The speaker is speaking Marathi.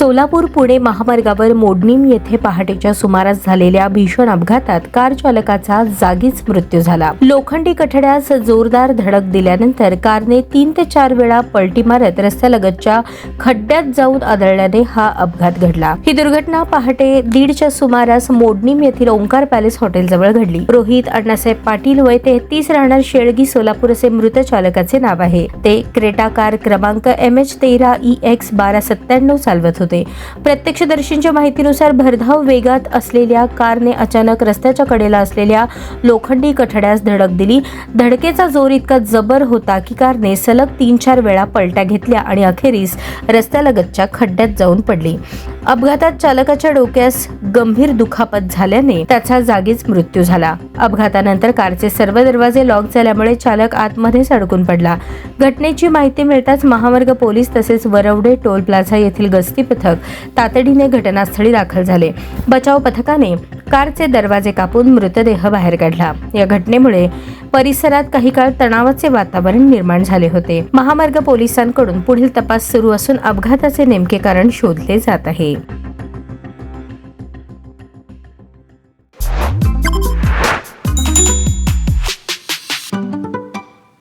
सोलापूर पुणे महामार्गावर मोडणीम येथे पहाटेच्या सुमारास झालेल्या भीषण अपघातात कार चालकाचा जागीच मृत्यू झाला। लोखंडी कठड्यास जोरदार धडक दिल्यानंतर कारने 3 ते 4 वेळा पलटी मारत रस्त्यालगतच्या खड्ड्यात जाऊन आदळल्याने हा अपघात घडला। ही दुर्घटना पहाटे 1:30च्या सुमारास मोडणीम येथील ओंकार पॅलेस हॉटेलजवळ घडली। रोहित अण्णासाहेब पाटील वय 33 राहणार शेळगी सोलापूर असे मृत चालकाचे नाव आहे। ते क्रेटा कार क्रमांक MH13EX 1297 चालवत होते। प्रत्यक्षदर्शींच्या माहितीनुसार भरधाव वेगात असलेल्या कारने अचानक रस्त्याच्या कडेला असलेल्या लोखंडी कठड्यास धडक दिली। धडकेचा जोर इतका जबर होता की कारने सलग 3-4 वेळा पलट्या घेतल्या आणि अखेरीस रस्त्यालगतच्या खड्ड्यात जाऊन पडली। अपघातात चालकाच्या डोक्यास गंभीर दुखापत झाल्याने त्याचा जागीच मृत्यू झाला। अपघातानंतर कारचे सर्व दरवाजे लॉक झाल्यामुळे चालक आतमध्येच अडकून पडला। घटनेची माहिती मिळताच महामार्ग पोलीस तसेच वरवडे टोल प्लाझा येथील गस्ती पथक तातडीने घटनास्थळी दाखल झाले। बचाव पथकाने कारचे दरवाजे कापून मृतदेह बाहेर काढला। या घटनेमुळे परिसरात काही काळ तणावाचे वातावरण निर्माण झाले होते। महामार्ग पोलिसांकडून पुढील तपास सुरू असून अपघाताचे नेमके कारण शोधले जात आहे।